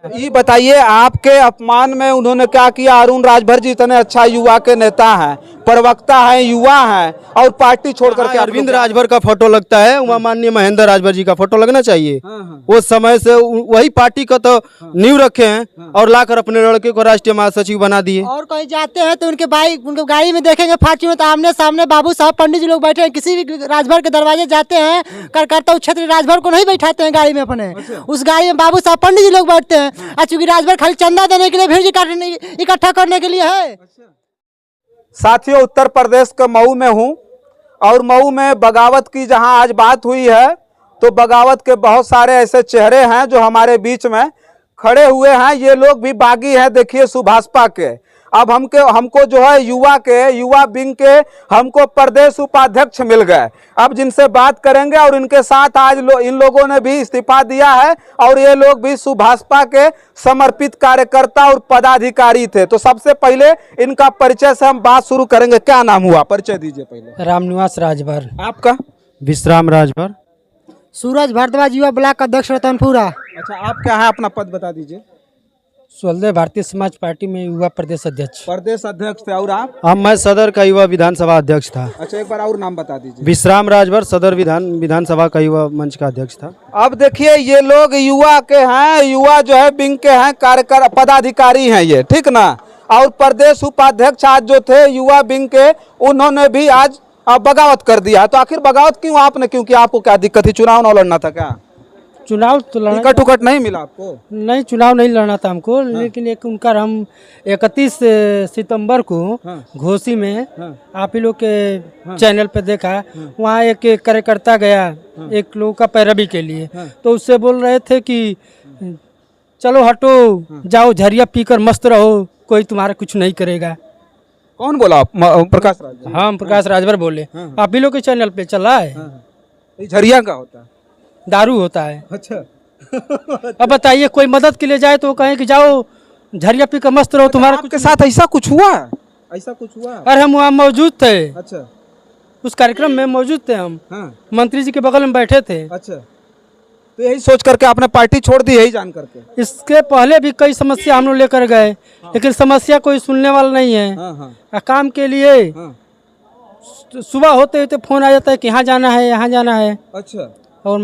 ये बताइए, आपके अपमान में उन्होंने क्या किया? अरुण राजभर जी इतने अच्छा युवा के नेता हैं, प्रवक्ता हैं, युवा हैं, और पार्टी छोड़ करके अरविंद राजभर का फोटो लगता है, वहाँ माननीय महेंद्र राजभर जी का फोटो लगना चाहिए। उस समय से वही पार्टी का तो नींव रखे हैं और लाकर अपने लड़के को राष्ट्रीय महासचिव बना दिए। और कहीं जाते हैं तो उनके गाड़ी में देखेंगे फॉर्च्यूनर, तो आमने सामने बाबू साहब पंडित जी लोग बैठे हैं। किसी भी राजभर के दरवाजे जाते हैं, कार्यकर्ता उस क्षेत्र राजभर को नहीं बैठाते हैं गाड़ी में अपने। उस गाड़ी में बाबू साहब पंडित जी लोग बैठते हैं, चूंकि राजभर खाली चंदा देने के लिए, भीड़ इकट्ठा करने के लिए है। साथियों, उत्तर प्रदेश के मऊ में हूँ, और मऊ में बगावत की जहां आज बात हुई है, तो बगावत के बहुत सारे ऐसे चेहरे हैं जो हमारे बीच में खड़े हुए हैं। ये लोग भी बागी हैं, देखिए, सुभाषपा के। अब हमको जो है युवा विंग के हमको प्रदेश उपाध्यक्ष मिल गए। अब जिनसे बात करेंगे, और इनके साथ आज इन लोगों ने भी इस्तीफा दिया है, और ये लोग भी सुभाषपा के समर्पित कार्यकर्ता और पदाधिकारी थे। तो सबसे पहले इनका परिचय से हम बात शुरू करेंगे। क्या नाम हुआ, परिचय दीजिए पहले। रामनिवास राजभर। आपका? विश्राम राजभर। सूरज भारद्वाज, युवा ब्लॉक अध्यक्ष रतनपुरा। अच्छा, आप क्या है, अपना पद बता दीजिए। सोलह भारतीय समाज पार्टी में युवा प्रदेश अध्यक्ष। प्रदेश अध्यक्ष थे। और आप? मैं सदर का युवा विधानसभा अध्यक्ष था। अच्छा, एक बार और नाम बता दीजिए। विश्राम राजभर, सदर विधानसभा का युवा मंच का अध्यक्ष था। अब देखिए, ये लोग युवा के हैं, युवा जो है विंग के हैं, कार्यकर पदाधिकारी हैं ये, ठीक ना। और प्रदेश उपाध्यक्ष आज जो थे युवा विंग के, उन्होंने भी आज बगावत कर दिया। तो आखिर बगावत क्यों आपने? क्योंकि आपको क्या दिक्कत थी, चुनाव न लड़ना था क्या? चुनाव तो लड़ना, टिकट उकट नहीं मिला आपको? नहीं, चुनाव नहीं लड़ना था हमको। लेकिन एक उनका हम 31 सितंबर को घोसी में आप ही लोग के चैनल पे देखा, वहाँ एक कार्यकर्ता गया एक लोग का पैरवी के लिए, तो उससे बोल रहे थे कि चलो हटो, जाओ झरिया पीकर मस्त रहो, कोई तुम्हारा कुछ नहीं करेगा। कौन बोला आप? प्रकाश राज? हाँ, प्रकाश राजभर बोले। आप ही लोग के चैनल पे चला है। झरिया का होता है? दारू होता है। अच्छा। अब बताइए, कोई मदद के लिए जाए तो वो कहें कि जाओ झरिया पी कर मस्त रहो, तुम्हारा आपके साथ ऐसा कुछ हुआ? ऐसा कुछ हुआ? अरे हम वहाँ मौजूद थे। अच्छा। उस कार्यक्रम में मौजूद थे हम। मंत्री जी के बगल में बैठे थे। अच्छा, तो यही सोच करके आपने पार्टी छोड़ दी, यही जान करके? इसके पहले भी कई समस्या हम लोग लेकर गए, लेकिन समस्या कोई सुनने वाला नहीं है। काम के लिए सुबह होते होते फोन आ जाता है कि यहाँ जाना है, यहाँ जाना है। अच्छा। और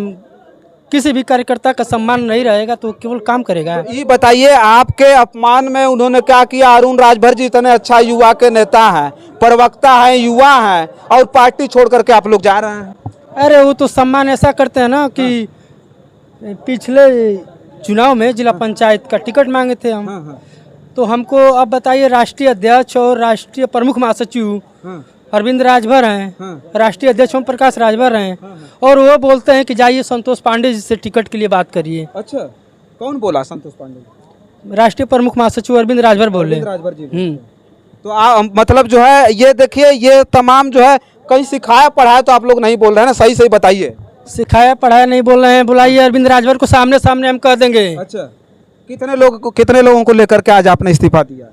किसी भी कार्यकर्ता का सम्मान नहीं रहेगा तो केवल काम करेगा। तो ये बताइए, आपके अपमान में उन्होंने क्या किया? अरुण राजभर जी इतने अच्छा युवा के नेता हैं, प्रवक्ता हैं, युवा हैं, और पार्टी छोड़ करके आप लोग जा रहे हैं। अरे वो तो सम्मान ऐसा करते हैं ना कि पिछले चुनाव में जिला पंचायत का टिकट मांगे थे हम। तो हमको अब बताइए, राष्ट्रीय अध्यक्ष और राष्ट्रीय प्रमुख महासचिव अरविंद राजभर हैं, राष्ट्रीय अध्यक्ष ओम प्रकाश राजभर हैं, और वो बोलते हैं कि जाइए संतोष पांडे जी से टिकट के लिए बात करिए। अच्छा, कौन बोला? संतोष पांडे? राष्ट्रीय प्रमुख महासचिव अरविंद राजभर बोले। राजभर जी। तो मतलब जो है, ये देखिए, ये तमाम जो है कहीं सिखाया पढ़ाया तो आप लोग नहीं बोल रहे हैं ना? सही सही बताइए। सिखाया पढ़ाया नहीं बोल रहे हैं, बुलाइए अरविंद राजभर को, सामने सामने हम कह देंगे। अच्छा, कितने लोगों को लेकर के आज आपने इस्तीफा दिया?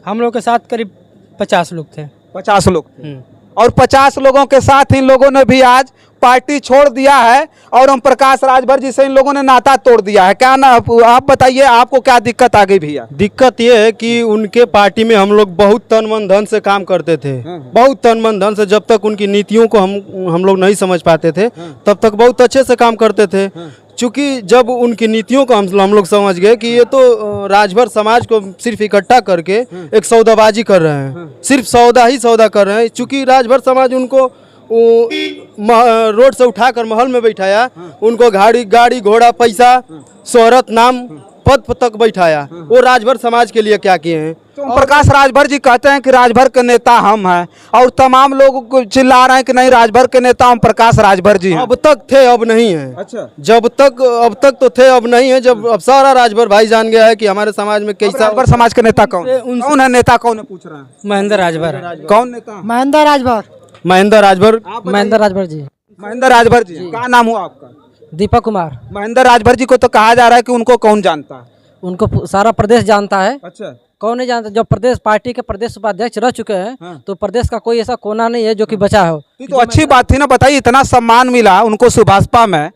हम लोग के साथ करीब 50 लोग थे। 50 लोग थे। और 50 लोगों के साथ इन लोगों ने भी आज पार्टी छोड़ दिया है, और ओम प्रकाश राजभर जी से इन लोगों ने नाता तोड़ दिया है। क्या ना, आप बताइए, आपको क्या दिक्कत आ गई भैया? दिक्कत ये है कि उनके पार्टी में हम लोग बहुत तन मन धन से काम करते थे, बहुत तन मन धन से। जब तक उनकी नीतियों को हम लोग नहीं समझ पाते थे, तब तक बहुत अच्छे से काम करते थे। चूँकि जब उनकी नीतियों को हम लोग समझ गए कि ये तो राजभर समाज को सिर्फ इकट्ठा करके एक सौदाबाजी कर रहे हैं, सिर्फ सौदा ही सौदा कर रहे हैं। चूँकि राजभर समाज उनको रोड से उठाकर महल में बैठाया, उनको गाड़ी घोड़ा पैसा शोहरत नाम पद तक बैठाया, वो राजभर समाज के लिए क्या किए हैं? तो प्रकाश राजभर जी कहते हैं कि राजभर के नेता हम हैं, और तमाम लोग चिल्ला रहे हैं कि नहीं, राजभर के नेता हम प्रकाश राजभर जी हैं। अब तक थे, अब नहीं है। अच्छा। अब तक तो थे, अब नहीं है। जब अब सारा राजभर भाई जान गया है कि हमारे समाज में कैसा। राजभर समाज के नेता कौन है? नेता कौन है, पूछ रहे हैं? महेंद्र राजभर। कौन नेता? महेंद्र राजभर। महेंद्र राजभर। महेंद्र राजभर जी। महेंद्र राजभर जी। क्या नाम हुआ आपका? दीपक कुमार। महेंद्र राजभर जी को तो कहा जा रहा है कि उनको कौन जानता है? उनको सारा प्रदेश जानता है। अच्छा। कौन नहीं जानता? जब प्रदेश पार्टी के प्रदेश उपाध्यक्ष रह चुके हैं, तो प्रदेश का कोई ऐसा कोना नहीं है जो कि बचा हो। तो अच्छी बात थी ना, बताइए, इतना सम्मान मिला उनको सुभाषपा में।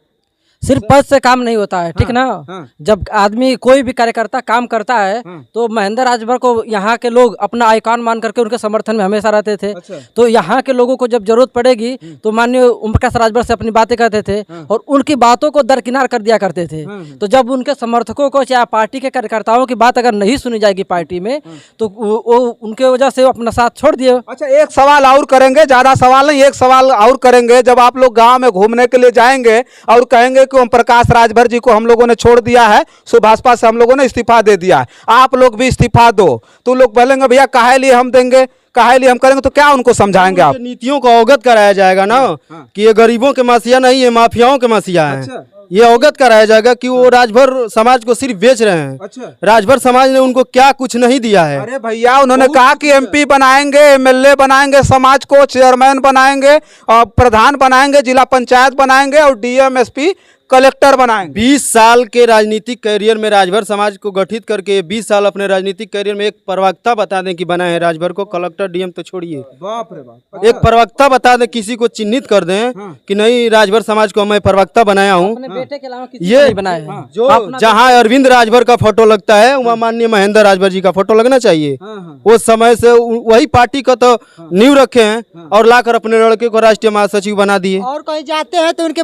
सिर्फ पद से काम नहीं होता है, ठीक ना। जब आदमी कोई भी कार्यकर्ता काम करता है तो महेंद्र राजभर को यहाँ के लोग अपना आइकॉन मान करके उनके समर्थन में हमेशा रहते थे। तो यहाँ के लोगों को जब जरूरत पड़ेगी तो माननीय ओम प्रकाश राजभर से अपनी बातें करते थे और उनकी बातों को दरकिनार कर दिया करते थे। तो जब उनके समर्थकों को या पार्टी के कार्यकर्ताओं की बात अगर नहीं सुनी जाएगी पार्टी में तो वो उनके वजह से अपना साथ छोड़ दिए। अच्छा, एक सवाल और करेंगे, ज्यादा सवाल नहीं, एक सवाल और करेंगे। जब आप लोग गांव में घूमने के लिए जाएंगे और कहेंगे कि ओम प्रकाश राजभर जी को हम लोगों ने छोड़ दिया है, भाजपा से हम लोगों ने इस्तीफा दे दिया है, आप लोग भी इस्तीफा दो, तो लोग बोलेंगे भैया काहे लिए हम देंगे, काहे लिए हम करेंगे, तो क्या उनको समझाएंगे आप? नीतियों को अवगत कराया जाएगा ना कि ये गरीबों के मसीहा नहीं है, माफियाओं के मसीहा हैं। ये अवगत कराया जाएगा कि वो राजभर समाज को सिर्फ बेच रहे हैं। अच्छा। राजभर समाज ने उनको क्या कुछ नहीं दिया है। अरे भैया, उन्होंने कहा कि एमपी बनाएंगे, एमएलए बनाएंगे, समाज को चेयरमैन बनाएंगे और प्रधान बनाएंगे, जिला पंचायत बनाएंगे और डीएम एसपी कलेक्टर बनाएंगे। 20 साल के राजनीतिक कैरियर में राजभर समाज को गठित करके 20 साल अपने राजनीतिक कैरियर में एक प्रवक्ता बता दें कि बनाए हैं राजभर को, कलेक्टर डीएम तो छोड़िए, बाप रे बाप। एक प्रवक्ता बता दें, किसी को चिन्हित कर दें कि नहीं राजभर समाज को मैं प्रवक्ता बनाया हूँ। बेटे के अलावा किसी ये नहीं बनाए हैं। जो जहाँ अरविंद राजभर का फोटो लगता है वहाँ माननीय महेंद्र राजभर जी का फोटो लगना चाहिए। उस समय से वही पार्टी का तो नींव रखे हैं और लाकर अपने लड़के को राष्ट्रीय महासचिव बना दिए। और कहीं जाते हैं तो उनके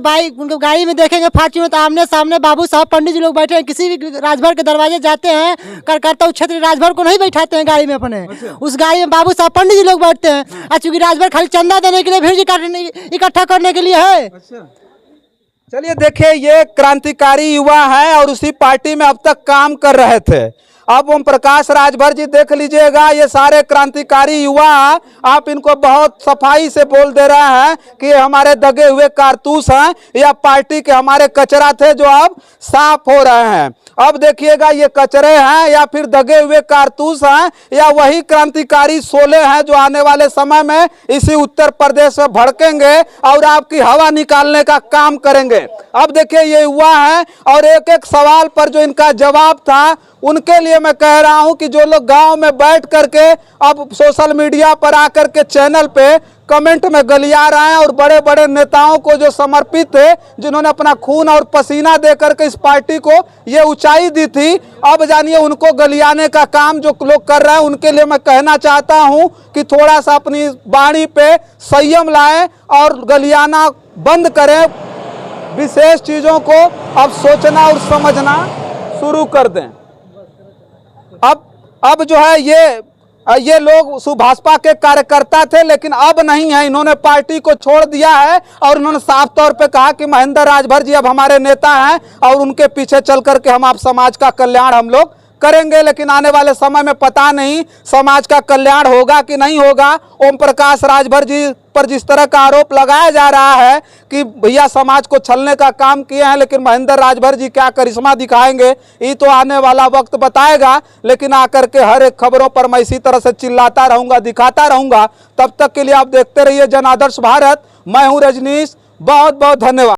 गाड़ी में देखेंगे फॉर्च्यूनर तो आमने सामने बाबू साहब पंडित जी लोग बैठे हैं। किसी भी राजभर के दरवाजे जाते हैं, कार्यकर्ता क्षेत्र राजभर को नहीं बैठाते हैं गाड़ी में अपने। उस गाड़ी में बाबू साहब पंडित जी लोग बैठते हैं और चूंकि राजभर खाली चंदा देने के लिए, भीड़ इकट्ठा करने के लिए है। चलिए देखिए, ये क्रांतिकारी युवा है और उसी पार्टी में अब तक काम कर रहे थे। अब ओम प्रकाश राजभर जी देख लीजिएगा, ये सारे क्रांतिकारी युवा आप इनको बहुत सफाई से बोल दे रहे हैं कि हमारे दगे हुए कारतूस हैं या पार्टी के हमारे कचरा थे जो अब साफ हो रहे हैं। अब देखिएगा, ये कचरे हैं या फिर दगे हुए कारतूस हैं या वही क्रांतिकारी शोले हैं जो आने वाले समय में इसी उत्तर प्रदेश में भड़केंगे और आपकी हवा निकालने का काम करेंगे। अब देखिए, ये युवा हैं और एक एक सवाल पर जो इनका जवाब था, उनके लिए मैं कह रहा हूं कि जो लोग गांव में बैठ करके अब सोशल मीडिया पर आकर के चैनल पे कमेंट में गलिया रहे हैं और बड़े बड़े नेताओं को जो समर्पित थे, जिन्होंने अपना खून और पसीना दे करके इस पार्टी को ये ऊंचाई दी थी, अब जानिए उनको गलियाने का काम जो लोग कर रहे हैं, उनके लिए मैं कहना चाहता हूं कि थोड़ा सा अपनी वाणी पे संयम लाएं और गलियाना बंद करें। विशेष चीजों को अब सोचना और समझना शुरू कर दें। अब जो है ये लोग भाजपा के कार्यकर्ता थे, लेकिन अब नहीं है, इन्होंने पार्टी को छोड़ दिया है और इन्होंने साफ तौर पे कहा कि महेंद्र राजभर जी अब हमारे नेता हैं और उनके पीछे चल करके हम आप समाज का कल्याण हम लोग करेंगे। लेकिन आने वाले समय में पता नहीं समाज का कल्याण होगा कि नहीं होगा। ओम प्रकाश राजभर जी पर जिस तरह का आरोप लगाया जा रहा है कि भैया समाज को छलने का काम किए हैं, लेकिन महेंद्र राजभर जी क्या करिश्मा दिखाएंगे ये तो आने वाला वक्त बताएगा। लेकिन आकर के हर एक खबरों पर मैं इसी तरह से चिल्लाता रहूंगा, दिखाता रहूंगा। तब तक के लिए आप देखते रहिए जन आदर्श भारत। मैं हूं रजनीश, बहुत बहुत धन्यवाद।